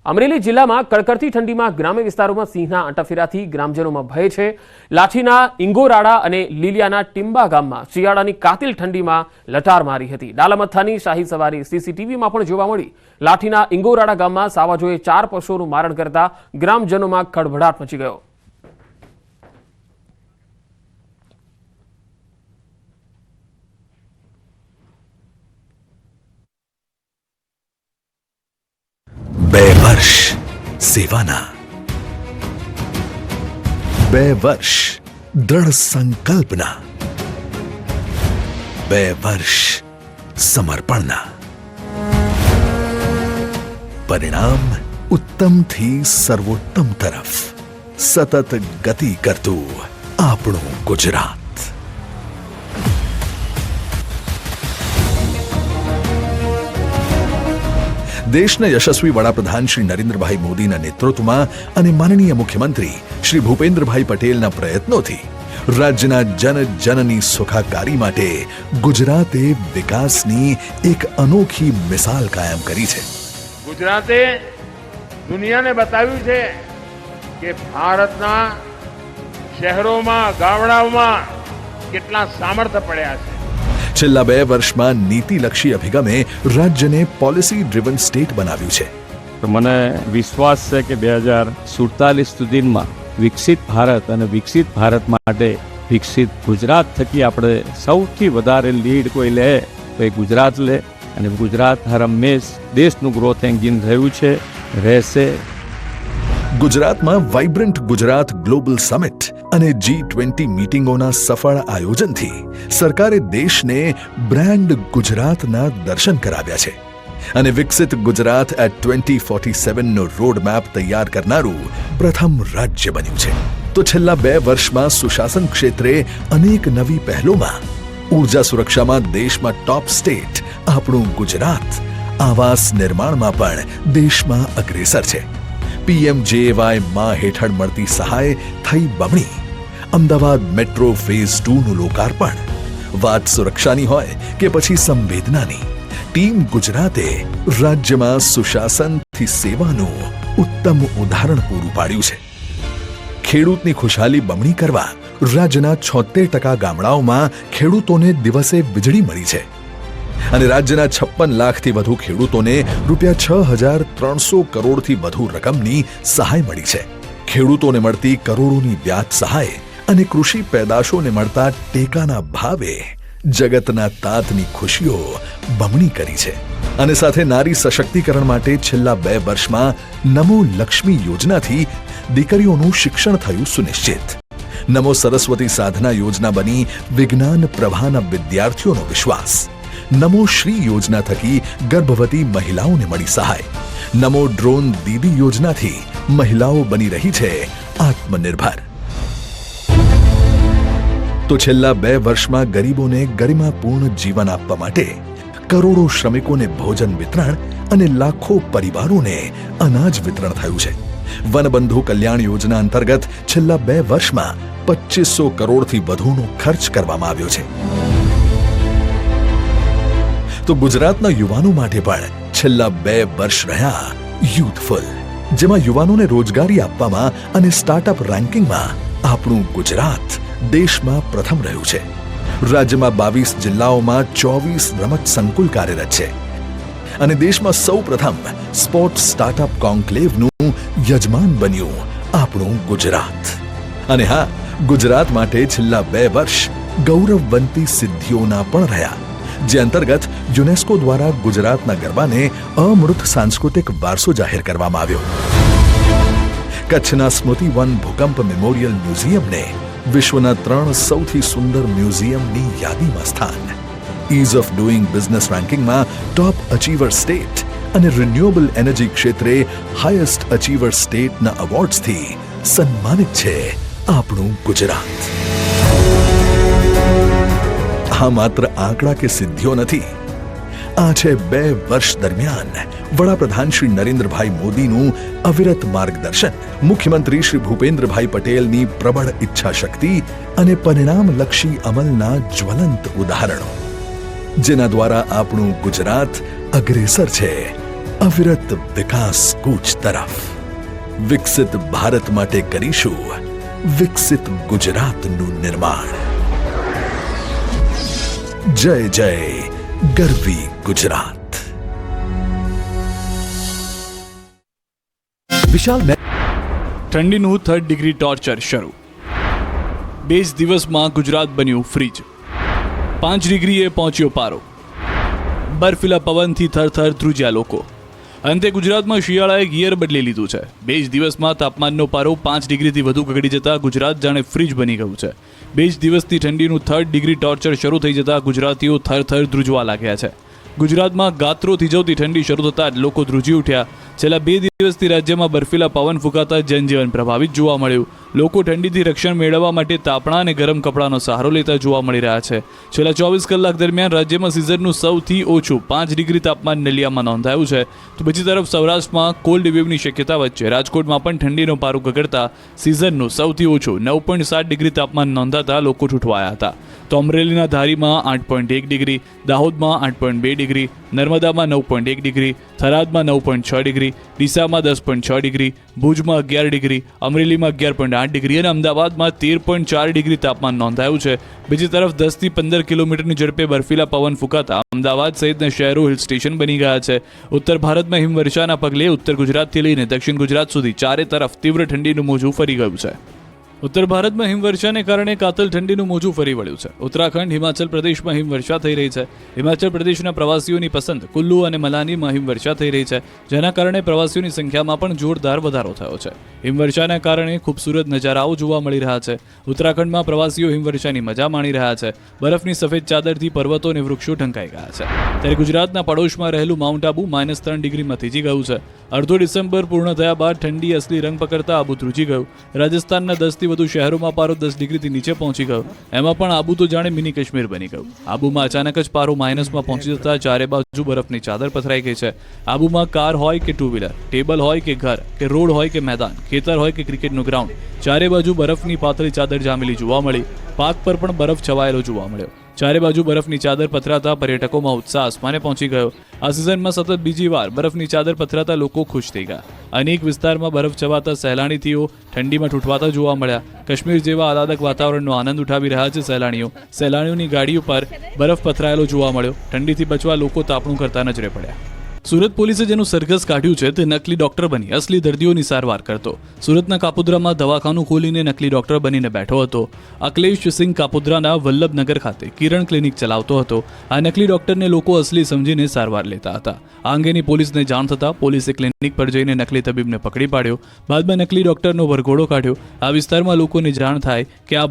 અમરેલી જિલ્લામાં કડકડતી ઠંડીમાં ગ્રામ્ય વિસ્તારોમાં સિંહના આંટાફેરાથી ગ્રામજનોમાં ભય છે। લાઠીના ઇંગોરાડા અને લીલિયાના ટીંબા ગામમાં શિયાળાની કાતિલ ઠંડીમાં લટાર મારી હતી। ડાલામથ્થાની શાહી સવારી સીસીટીવીમાં પણ જોવા મળી। લાઠીના ઇંગોરાડા ગામમાં સાવાજોએ 4 પશુઓનું મારણ કરતા ગ્રામજનોમાં ખળભળાટ મચી ગયો। वर्ष सेवाना, 2 वर्ष दृढ़ संकल्पना, 2 वर्ष समर्पणना, परिणाम उत्तम थी सर्वोत्तम तरफ सतत गति करतु आपणु गुजरात। देशना यशस्वी वडाप्रधान श्री नरेन्द्रभाई मोदीना नेतृत्वमां अने माननीय मुख्यमंत्री श्री भूपेन्द्रभाई पटेलना प्रयत्नोथी राज्यना जन जननी सुखाकारी माटे गुजराते विकासनी एक अनोखी मिसाल कायम करी छे। गुजराते दुनियाने बताव्युं छे के भारतना शहरोमां गामडाओमां केटला सामर्थ्य पड्या छे। छेल्ला 2 वर्षमां नीतिलक्षी अभिगमे राज्यने पॉलिसी ड्रिवन स्टेट बनाव्युं छे। तो मने विश्वास है कि 2047 सुधीमां विकसित भारत अने विकसित भारत माटे विकसित गुजरात थकी आपणे सौथी वधारे लीड कोई ले तो ए गुजरात ले अने गुजरात हर हमेश देशनुं ग्रोथ एंजिन रह्युं छे रहेशे। गुजरातमां वाइब्रન્ટ गुजरात ग्लोबल समिट અને G20 મીટિંગોના સફળ આયોજનથી સરકારે દેશને બ્રાન્ડ ગુજરાતના દર્શન કરાવ્યા છે અને વિકસિત ગુજરાત એટ 2047 નો રોડ મેપ તૈયાર કરનારું પ્રથમ રાજ્ય બન્યું છે। તો છેલ્લા 2 વર્ષમાં સુશાસન ક્ષેત્રે અનેક નવી પહેલોમાં ઊર્જા સુરક્ષામાં દેશમાં ટોપ સ્ટેટ આપણું ગુજરાત, આવાસ નિર્માણમાં પણ દેશમાં અગ્રેસર છે। PMJAY માં હેઠળ મળતી સહાય થઈ બમણી। અમદાવાદ મેટ્રો ફેઝ 2 નું લોકાર્પણ। વાત સુરક્ષાની હોય કે પછી સંવેદનાની, ટીમ ગુજરાતે રાજ્યમાં સુશાસનથી સેવાનું ઉત્તમ ઉદાહરણ પૂરું પાડ્યું છે। ખેડૂતની ખુશાલી બમણી કરવા રાજ્યના 76% ગામડાઓમાં ખેડૂતોને દિવસે વીજળી મળી છે અને રાજ્યના 56 લાખથી વધુ ખેડૂતોને રૂપિયા 6,300 કરોડથી વધુ રકમની સહાય મળી છે। ખેડૂતોને મળતી કરોડોની વ્યાજ સહાય અને કૃષિ પેદાશોને મળતા ટેકાના ભાવે જગતના તાતની ખુશીઓ બમણી કરી છે અને સાથે નારી સશક્તિકરણ માટે છેલ્લા 2 વર્ષમાં નમો લક્ષ્મી યોજનાથી દીકરીઓનું શિક્ષણ થયું સુનિશ્ચિત। નમો સરસ્વતી સાધના યોજના બની વિજ્ઞાન પ્રવાહના વિદ્યાર્થીઓનો વિશ્વાસ। नमो श्री योजना थकी गर्भवती महिलाओं ने मળી सहाय। नमो ड्रोन दीदी योजना थी महिलाओं बनी रही छे आत्मनिर्भर। तो छेल्ला 2 वर्षमां गरीबोने गरिमापूर्ण जीवन आपवा माटे करोड़ों श्रमिकोने भोजन वितरण अने लाखों परिवारोने अनाज वितरण थयुं छे। वनबंधु कल्याण योजना अंतर्गत छेल्ला 2 वर्षमां 2500 करोड़थी वधुनो खर्च करवामां आव्यो छे। तो गुजरातना युवानो माटे पण छेल्ला 2 वर्ष रह्या यूथफुल, जेमां युवानोने रोजगारी आपवामां अने स्टार्टअप रेन्किंगमां आपणुं गुजरात देशमां प्रथम रह्युं छे। राज्यमां 22 जिल्लाओमां 24 रमत संकुल कार्यरत छे अने देशमां सौ प्रथम स्पोर्ट स्टार्टअप कॉन्क्लेवनुं यजमान बन्युं आपणुं गुजरात। अने हाँ, गुजरात माटे छेल्ला 2 वर्ष गौरववंती सिद्धिओना पण रह्या, जे अंतर्गत यूनेस्को द्वारा गुजरातना गरबाने अमृत सांस्कृतिक वारसो जाहिर करवामां आव्यो। कच्छना स्मृति वन भूकंप मेमोरियल म्यूजियम ने विश्वना 3 सौथी सुंदर म्यूजियमनी यादीमां स्थान। ईज ऑफ डूइंग बिजनेस रेन्किंगमां टॉप अचीवर स्टेट अने रिन्यूएबल एनर्जी क्षेत्रे हाईएस्ट अचीवर स्टेटना अवॉर्ड्सथी सन्मानित छे आपणुं गुजरात। आ मात्र आंकड़ा के सिद्धियों नहीं, आ छे 2 वर्ष दरमियान वडाप्रधान श्री नरेन्द्रभाई मोदीनु अविरत मार्गदर्शन, मुख्यमंत्री श्री भूपेन्द्रभाई पटेलनी प्रबळ इच्छा शक्ति अने परिणामलक्षी अमलना ज्वलंत उदाहरणों, जेना द्वारा आपणुं गुजरात अग्रेसर छे અવિરત વિકાસ કૂચ તરફ. વિકસિત ભારત માટે કરીશું વિકસિત ગુજરાતનું નિર્માણ. જય જય ગરવી ગુજરાત. વિશાલ ઠંડીનું 3rd ડિગ્રી ટોર્ચર શરૂ. 2 દિવસમાં ગુજરાત બન્યું ફ્રીજ. 5 ડિગ્રીએ પહોંચ્યો પારો. બર્ફીલા પવનથી થરથર ધ્રુજ્યા લોકો. અંતે ગુજરાતમાં શિયાળાએ ગિયર બદલી લીધું છે. 2 દિવસમાં તાપમાનનો પારો 5 ડિગ્રીથી વધુ ગગડી જતા ગુજરાત જાણે ફ્રીજ બની ગયું છે. 2 દિવસથી ઠંડીનું 3rd ડિગ્રી ટોર્ચર શરૂ થઈ જતા ગુજરાતીઓ થરથર ધ્રુજવા લાગ્યા છે. ગુજરાતમાં ગાત્રો થીજવતી ઠંડી શરૂ થતાં જ લોકો ધ્રુજી ઉઠ્યા. છેલ્લા 2 દિવસથી રાજ્યમાં બર્ફીલા પવન ફૂંકાતા જનજીવન પ્રભાવિત જોવા મળ્યું. લોકો ઠંડીથી રક્ષણ મેળવવા માટે તાપણા અને ગરમ કપડાનો સહારો લેતા જોવા મળી રહ્યા છે. છેલ્લા 24 કલાક દરમિયાન રાજ્યમાં સિઝનનું સૌથી ઓછું 5 ડિગ્રી તાપમાન નલિયામાં નોંધાયું છે. તો બીજી તરફ સૌરાષ્ટ્રમાં કોલ્ડ વેવની શક્યતા વચ્ચે રાજકોટમાં પણ ઠંડીનો પારો ગગડતા સિઝનનું સૌથી ઓછું 9.7 ડિગ્રી તાપમાન નોંધાતા લોકો છૂટવાયા હતા. તો અમરેલીના ધારીમાં 8.1 ડિગ્રી, દાહોદમાં 8.2 ડિગ્રી, નર્મદામાં 9.1 ડિગ્રી, થરાદમાં 9.6 ડિગ્રી, ડીસામાં 10.6 ડિગ્રી, ભુજમાં 11 ડિગ્રી, અમરેલીમાં 11.8 ડિગ્રી અને અમદાવાદમાં 13.4 ડિગ્રી તાપમાન નોંધાયું છે. બીજી તરફ 10થી 15 કિલોમીટરની ઝડપે બર્ફીલા પવન ફૂંકાતા અમદાવાદ સહિતના શહેરો હિલ સ્ટેશન બની ગયા છે. ઉત્તર ભારતમાં હિમવર્ષાના પગલે ઉત્તર ગુજરાતથી લઈને દક્ષિણ ગુજરાત સુધી ચારે તરફ તીવ્ર ઠંડીનું મોજું ફરી ગયું છે. ઉત્તર ભારતમાં હિમવર્ષાને કારણે કાતલ ઠંડીનું મોજું ફરી વળ્યું છે. ઉત્તરાખંડ, હિમાચલ પ્રદેશમાં હિમવર્ષા થઈ રહી છે. હિમાચલ પ્રદેશના પ્રવાસીઓની પસંદ કુલ્લુ અને મલાનીમાં હિમવર્ષા થઈ રહી છે, જેના કારણે પ્રવાસીઓની સંખ્યામાં પણ જોરદાર વધારો થયો છે. હિમવર્ષાના કારણે ખૂબસૂરત નજારાઓ જોવા મળી રહ્યા છે. ઉત્તરાખંડમાં પ્રવાસીઓ હિમવર્ષાની મજા માણી રહ્યા છે. બરફની સફેદ ચાદરથી પર્વતો અને વૃક્ષો ઢંકાઈ ગયા છે. ત્યારે ગુજરાતના પડોશમાં રહેલું માઉન્ટ આબુ -3 ડિગ્રીમાં થીજી ગયું છે. અડધો ડિસેમ્બર પૂર્ણ થયા બાદ ઠંડી અસલી રંગ પકડતા આબુ ધ્રુજી ગયું. રાજસ્થાનના 10થી વધુ શહેરોમાં પારો 10 ડિગ્રીથી નીચે પહોંચી ગયો. એમાં પણ આબુ તો જાણે મિની કાશ્મીર બની ગયું. આબુમાં અચાનક જ પારો માઇનસમાં પહોંચી જતા ચારે બાજુ બરફની ચાદર પથરાઈ ગઈ છે. આબુમાં કાર હોય કે ટુ વ્હીલર, ટેબલ હોય કે ઘર, કે રોડ હોય કે મેદાન, ખેતર હોય કે ક્રિકેટનું ગ્રાઉન્ડ, ચારે બાજુ બરફની પાતળી ચાદર જામેલી જોવા મળી. પાક પર પણ બરફ છવાયેલો જોવા મળ્યો. ચારે બાજુ બરફની ચાદર પથરાતા પર્યટકોમાં ઉત્સાહ આસમાને પહોંચી ગયો. આ સિઝનમાં સતત બીજી વાર બરફની ચાદર પથરાતા લોકો ખુશ થઈ ગયા. અનેક વિસ્તારમાં બરફ છવાતા સહેલાણીઓ ઠંડીમાં ઠૂંઠવાતા જોવા મળ્યા. કાશ્મીર જેવા આહલાદક વાતાવરણનો આનંદ ઉઠાવી રહ્યા છે સહેલાણીઓ. સહેલાણીઓની ગાડીઓ પર બરફ પથરાયેલો જોવા મળ્યો. ઠંડીથી બચવા લોકો તાપણું કરતા નજરે પડ્યા. સુરત પોલીસે જેનું સરઘસ કાઢ્યું છે તે નકલી ડોક્ટર બની અસલી દર્દીઓની સારવાર કરતો. સુરતના કાપોદ્રામાં દવાખાનું ખોલીને નકલી ડોક્ટર બનીને બેઠો હતો. અખિલેશ સિંહ કાપોદ્રાના વલ્લભનગર ખાતે કિરણ ક્લિનિક ચલાવતો હતો. આ નકલી ડોક્ટરને લોકો અસલી સમજીને સારવાર લેતા હતા. આ અંગેની પોલીસને જાણ થતાં પોલીસે ક્લિનિક પર જઈને નકલી તબીબને પકડી પાડ્યો. બાદમાં નકલી ડોક્ટરનો વરઘોડો કાઢ્યો. આ વિસ્તારમાં લોકોને જાણ થાય કે આ